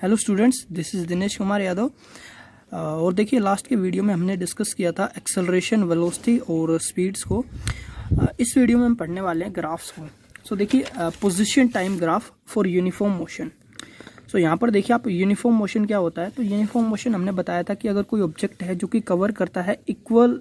Hello students, this is Dinesh Kumar Yadav. और देखिए last के वीडियो में हमने डिस्कस किया था एक्सेलरेशन, वेलोसिटी और स्पीड्स को। इस वीडियो में हम पढ़ने वाले हैं ग्राफ्स को। सो देखिए position time graph for uniform motion. So यहाँ पर देखिए आप यूनिफॉर्म मोशन क्या होता है। तो यूनिफॉर्म मोशन हमने बताया था कि अगर कोई ऑब्जेक्ट है जो कि कवर करता है इक्वल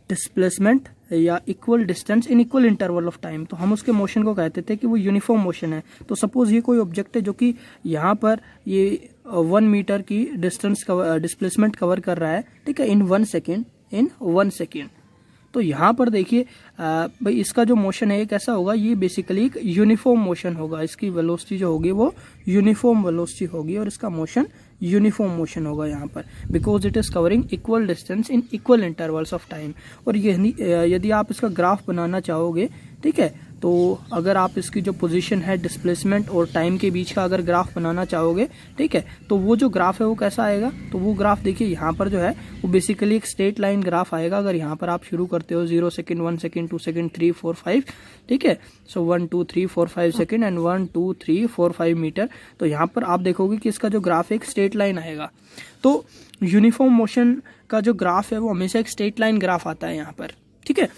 डिस्प्लेसमेंट या equal distance in equal interval of time, तो हम उसके मोशन को कहते थे कि वो यूनिफॉर्म मोशन है। तो सपोज ये कोई ऑब्जेक्ट है जो कि यहाँ पर ये 1 मीटर की डिस्प्लेसमेंट कवर कर रहा है, ठीक है, इन 1 सेकेंड। तो यहाँ पर देखिए भाई इसका जो मोशन है ये कैसा होगा, ये बेसिकली एक यूनिफॉर्म मोशन होगा। इसकी वेलोसिटी जो होगी वो यूनिफॉर्म वेलोसिटी होगी और इसका मोशन यूनिफॉर्म मोशन होगा यहाँ पर, because it is covering equal distance in equal intervals of time. और यदि आप इसका ग्राफ बनाना चाहोगे, ठीक है, तो अगर आप इसकी जो पोजीशन है डिस्प्लेसमेंट और टाइम के बीच का अगर ग्राफ बनाना चाहोगे, ठीक है, तो वो जो ग्राफ है वो कैसा आएगा। तो वो ग्राफ देखिए यहाँ पर जो है वो बेसिकली एक स्ट्रेट लाइन ग्राफ आएगा। अगर यहाँ पर आप शुरू करते हो 0 सेकेंड, 1 सेकेंड, 2 सेकेंड, 3, 4, 5, ठीक है, सो 1, 2, 3, 4, 5 सेकेंड एंड 1, 2, 3, 4, 5 मीटर, तो यहाँ पर आप देखोगे कि इसका जो ग्राफ एक स्ट्रेट लाइन आएगा। तो यूनिफॉर्म मोशन का जो ग्राफ है वो हमेशा एक स्ट्रेट लाइन ग्राफ आता है यहाँ पर, ठीक है।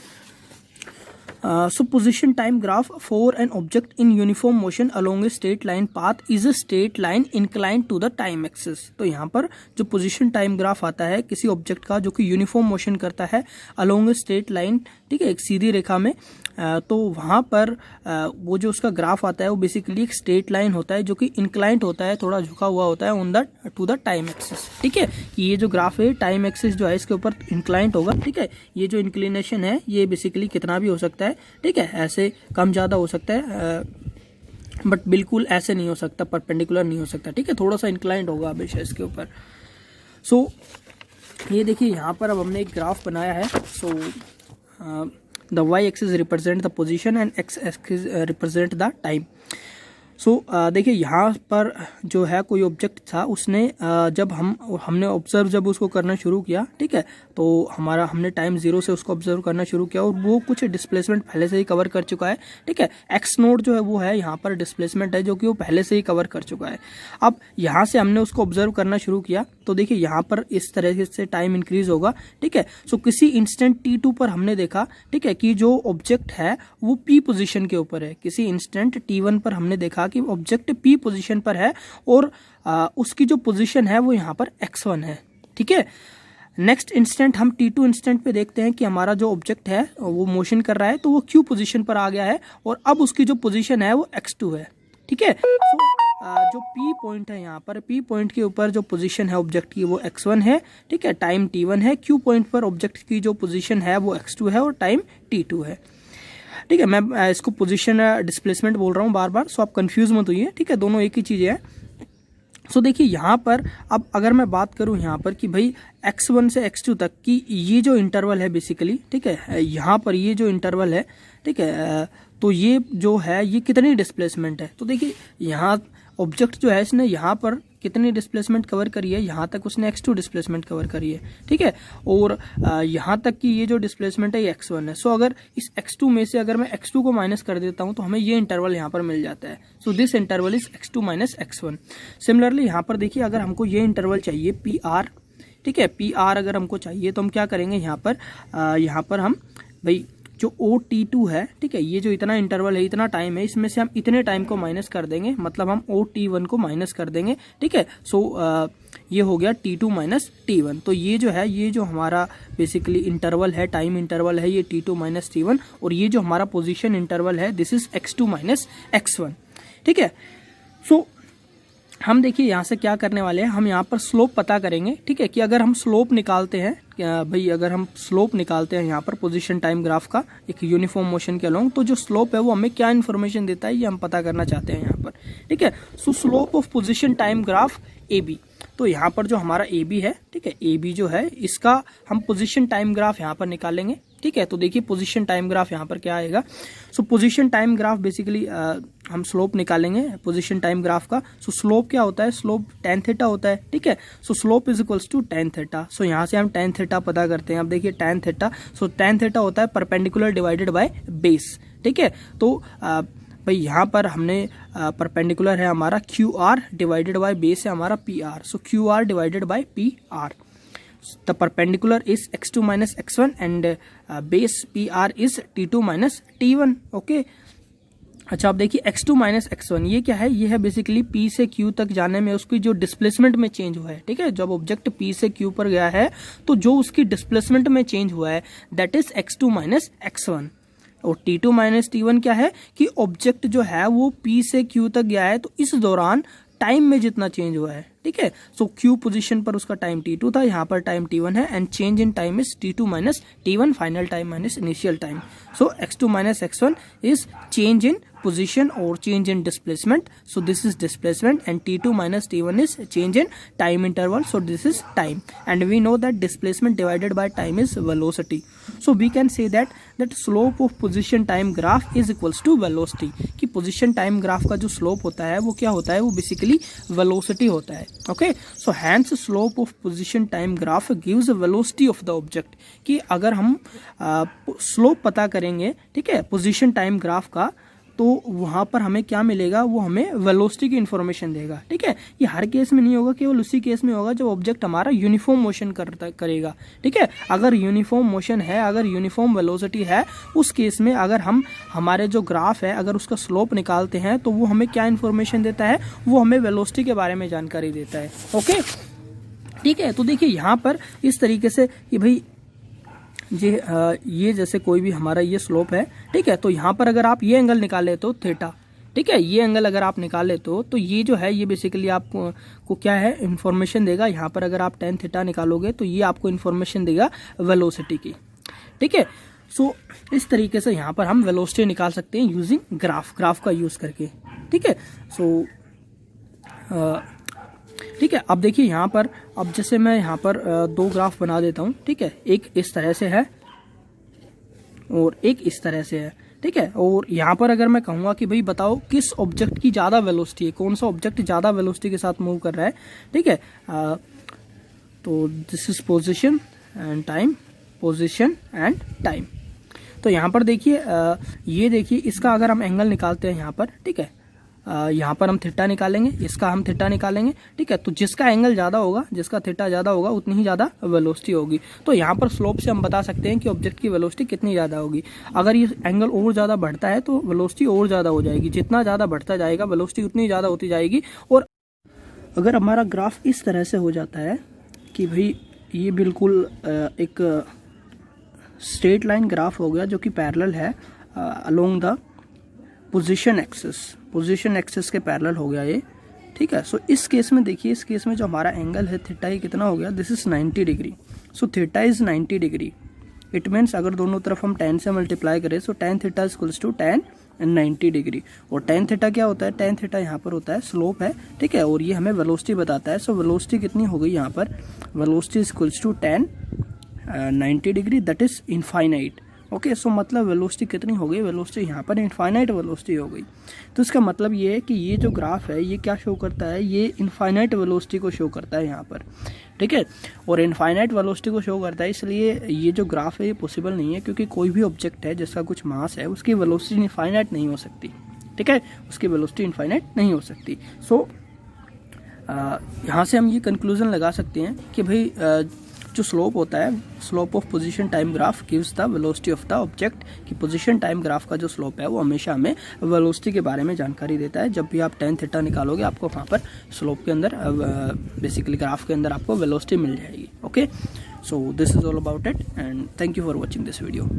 So position time graph for an object in uniform motion along a straight line path is a straight line inclined to the time axis। तो यहाँ पर जो position time graph आता है किसी ऑब्जेक्ट का जो कि यूनिफॉर्म मोशन करता है along a straight line, ठीक है, एक सीधी रेखा में, तो वहाँ पर वो जो उसका ग्राफ आता है वो बेसिकली एक स्ट्रेट लाइन होता है जो कि इंक्लाइंट होता है, थोड़ा झुका हुआ होता है on the two the time axis, ठीक है। कि ये जो ग्राफ है टाइम एक्सिस जो है इसके ऊपर इंक्लाइंट होगा, ठीक है। ये जो इंक्लिनेशन है ये बेसिकली कितना भी हो सकता है, ठीक है, ऐसे कम ज़्यादा हो सकता है, बट बिल्कुल ऐसे नहीं हो सकता, परपेंडिकुलर नहीं हो सकता, ठीक है, थोड़ा सा इंक्लाइंट होगा हमेशा इसके ऊपर। सो ये देखिए यहाँ पर अब हमने एक ग्राफ बनाया है। सो the y-axis represent the position and x-axis represent the time। सो देखिए यहाँ पर जो है कोई ऑब्जेक्ट था, उसने जब हमने ऑब्जर्व जब उसको करना शुरू किया, ठीक है, तो हमने टाइम 0 से उसको ऑब्जर्व करना शुरू किया और वो कुछ डिस्प्लेसमेंट पहले से ही कवर कर चुका है, ठीक है। एक्स नोड जो है वो है यहाँ पर डिस्प्लेसमेंट है जो कि वो पहले से ही कवर कर चुका है। अब यहाँ से हमने उसको ऑब्जर्व करना शुरू किया तो देखिए यहाँ पर इस तरह से टाइम इंक्रीज होगा, ठीक है। सो किसी इंस्टेंट T2 पर हमने देखा, ठीक है, कि जो ऑब्जेक्ट है वो P पोजीशन के ऊपर है। किसी इंस्टेंट T1 पर हमने देखा कि ऑब्जेक्ट P पोजीशन पर है और उसकी जो पोजीशन है वो यहाँ पर x1 है, ठीक है। नेक्स्ट इंस्टेंट हम T2 इंस्टेंट पे देखते हैं कि हमारा जो ऑब्जेक्ट है वो मोशन कर रहा है तो वो Q पोजीशन पर आ गया है और अब उसकी जो पोजीशन है वो x2 है, ठीक है। जो P पॉइंट है यहाँ पर, P पॉइंट के ऊपर जो पोजीशन है ऑब्जेक्ट की वो x1 है, ठीक है, टाइम T1 है। Q पॉइंट पर ऑब्जेक्ट की जो पोजीशन है वो x2 है और टाइम T2 है, ठीक है। मैं इसको पोजीशन डिस्प्लेसमेंट बोल रहा हूँ बार बार, सो आप कंफ्यूज मत होइए, ठीक है, दोनों एक ही चीज़ है। सो देखिए यहाँ पर अब अगर मैं बात करूँ यहाँ पर कि भाई x1 से x2 तक की ये जो इंटरवल है बेसिकली, ठीक है, यहाँ पर ये जो इंटरवल है, ठीक है, तो ये जो है ये कितनी डिस्प्लेसमेंट है। तो देखिए यहाँ ऑब्जेक्ट जो है इसने यहाँ पर कितनी डिस्प्लेसमेंट कवर करी है, यहाँ तक उसने x2 डिस्प्लेसमेंट कवर करी है, ठीक है, और यहाँ तक की ये जो डिस्प्लेसमेंट है ये x1 है। सो अगर इस x2 में से अगर मैं x2 को माइनस कर देता हूँ तो हमें ये इंटरवल यहाँ पर मिल जाता है। So this interval is x2 minus x1। Similarly यहाँ पर देखिए अगर हमको ये इंटरवल चाहिए PR, ठीक है, PR अगर हमको चाहिए तो हम क्या करेंगे, यहाँ पर हम भाई जो OT2 है, ठीक है, ये जो इतना इंटरवल है, इतना टाइम है, इसमें से हम इतने टाइम को माइनस कर देंगे, मतलब हम OT1 को माइनस कर देंगे, ठीक है। सो ये हो गया T2 माइनस T1। तो ये जो है ये जो हमारा बेसिकली इंटरवल है, टाइम इंटरवल है, ये T2 माइनस T1 और ये जो हमारा पोजीशन इंटरवल है this is x2 minus x1, ठीक है। सो हम देखिए यहाँ से क्या करने वाले हैं, हम यहाँ पर स्लोप पता करेंगे, ठीक है, कि अगर हम स्लोप निकालते हैं, भाई अगर हम स्लोप निकालते हैं यहाँ पर पोजीशन टाइम ग्राफ का एक यूनिफॉर्म मोशन के अलोंग, तो जो स्लोप है वो हमें क्या इन्फॉर्मेशन देता है ये हम पता करना चाहते हैं यहाँ पर, ठीक है। So slope of position time graph AB, तो यहाँ पर जो हमारा AB है, ठीक है, AB जो है इसका हम पोजीशन टाइम ग्राफ यहाँ पर निकालेंगे, ठीक है। तो देखिए पोजीशन टाइम ग्राफ यहाँ पर क्या आएगा। सो पोजीशन टाइम ग्राफ बेसिकली हम स्लोप निकालेंगे पोजीशन टाइम ग्राफ का। सो स्लोप क्या होता है, स्लोप tan थीटा होता है, ठीक है। So slope is equals to tan theta. So यहाँ से हम tan थीटा पता करते हैं। अब देखिए tan थीटा, सो tan थीटा होता है परपेंडिकुलर डिवाइडेड बाय बेस, ठीक है। तो भाई यहाँ पर हमने परपेंडिकुलर है हमारा Q R divided by base है हमारा P R, so Q R divided by P R, the perpendicular is x2 minus x1 and base P R is t2 minus t1। Okay, अच्छा अब देखिए x2 माइनस x1 ये क्या है, ये है बेसिकली p से q तक जाने में उसकी जो डिस्प्लेसमेंट में चेंज हुआ है। ठीक है, जब ऑब्जेक्ट p से q पर गया है तो जो उसकी डिस्प्लेसमेंट में चेंज हुआ है that is x2 minus x1। और t2 माइनस t1 क्या है कि ऑब्जेक्ट जो है वो p से q तक गया है तो इस दौरान टाइम में जितना चेंज हुआ है। ठीक है, सो q पोजीशन पर उसका टाइम t2 था, यहाँ पर टाइम t1 है and change in time is t2 minus t1 final time minus initial time. So x2 minus x1 is change in position or change in displacement, so this is displacement, and t2 minus t1 is change in time interval, so this is time, and we know that displacement divided by time is velocity, so we can say that slope of position time graph is equals to velocity, कि position time graph का जो slope होता है वो क्या होता है, वो basically velocity होता है। okay, so hence slope of position time graph gives velocity of the object, कि अगर हम slope पता करेंगे, ठीक है, position time graph का, तो वहां पर हमें क्या मिलेगा, वो हमें वेलोसिटी की इन्फॉर्मेशन देगा। ठीक है, ये हर केस में नहीं होगा, केवल उसी केस में होगा जब ऑब्जेक्ट हमारा यूनिफॉर्म मोशन करेगा। ठीक है, अगर यूनिफॉर्म मोशन है, अगर यूनिफॉर्म वेलोसिटी है, उस केस में अगर हम हमारे जो ग्राफ है अगर उसका स्लोप निकालते हैं तो वो हमें क्या इन्फॉर्मेशन देता है, वो हमें वेलोसिटी के बारे में जानकारी देता है। ओके, ठीक है, तो देखिए यहाँ पर इस तरीके से कि भाई ये जैसे कोई भी हमारा ये स्लोप है, ठीक है, तो यहाँ पर अगर आप ये एंगल निकाले तो थीटा, ठीक है, ये एंगल अगर आप निकाले तो ये जो है ये बेसिकली आपको क्या है, इन्फॉर्मेशन देगा। यहाँ पर अगर आप tan थीटा निकालोगे तो ये आपको इन्फॉर्मेशन देगा वेलोसिटी की। ठीक है, सो इस तरीके से यहाँ पर हम वेलोसिटी निकाल सकते हैं यूजिंग ग्राफ का यूज करके। ठीक है, सो ठीक है, अब देखिए यहाँ पर, अब जैसे मैं यहाँ पर दो ग्राफ बना देता हूँ। ठीक है, एक इस तरह से है और एक इस तरह से है। ठीक है, और यहाँ पर अगर मैं कहूँगा कि भाई बताओ किस ऑब्जेक्ट की ज़्यादा वेलोसिटी है, कौन सा ऑब्जेक्ट ज़्यादा वेलोसिटी के साथ मूव कर रहा है। ठीक है, तो this is position and time, position and time. तो यहाँ पर देखिए ये देखिए इसका अगर हम एंगल निकालते हैं यहाँ पर, ठीक है, यहाँ पर हम थीटा निकालेंगे, इसका हम थीटा निकालेंगे। ठीक है, तो जिसका एंगल ज्यादा होगा, जिसका थीटा ज्यादा होगा, उतनी ही ज्यादा वेलोसिटी होगी। तो यहाँ पर स्लोप से हम बता सकते हैं कि ऑब्जेक्ट की वेलोसिटी कितनी ज्यादा होगी। अगर ये एंगल और ज्यादा बढ़ता है तो वेलोसिटी और ज्यादा हो जाएगी, जितना ज्यादा बढ़ता जाएगा वेलोसिटी उतनी ज्यादा होती जाएगी। और अगर हमारा ग्राफ इस तरह से हो जाता है कि भाई ये बिल्कुल एक स्ट्रेट लाइन ग्राफ हो गया जो कि पैरेलल है अलोंग द पोजीशन एक्सिस के पैरेलल हो गया ये। ठीक है, सो इस केस में देखिए, इस केस में जो हमारा एंगल है थीटा ये कितना हो गया, this is 90 degree. So theta is 90 degree, it means अगर दोनों तरफ हम tan से मल्टीप्लाई करें so tan theta is equals to tan 90 degree. और tan थीटा क्या होता है, tan थीटा यहाँ पर होता है स्लोप है। ठीक है, और ये हमें वेलोसिटी बताता है। सो वेलोसिटी कितनी हो गई यहाँ पर, velocity is equals to tan 90 degree, that is infinite. Okay, so मतलब वेलोसिटी कितनी हो गई, वेलोसिटी यहाँ पर इनफाइनाइट वेलोसिटी हो गई। तो इसका मतलब ये है कि ये जो ग्राफ है ये क्या शो करता है, ये इनफाइनाइट वेलोसिटी को शो करता है यहाँ पर। ठीक है, और इनफाइनाइट वेलोसिटी को शो करता है, इसलिए ये जो ग्राफ है ये पॉसिबल नहीं है, क्योंकि कोई भी ऑब्जेक्ट है जिसका कुछ मास है उसकी वेलोसिटी इनफाइनाइट नहीं हो सकती। ठीक है, उसकी वेलोसिटी इनफाइनाइट नहीं हो सकती। सो यहाँ से हम ये कंक्लूजन लगा सकते हैं कि भाई जो स्लोप होता है, slope of position time graph gives the velocity of the object, कि पोजीशन टाइम ग्राफ का जो स्लोप है वो हमेशा हमें वेलोसिटी के बारे में जानकारी देता है। जब भी आप tan थीटा निकालोगे आपको वहाँ पर स्लोप के अंदर बेसिकली ग्राफ के अंदर आपको वेलोसिटी मिल जाएगी। Okay, so this is all about it and thank you for watching this video.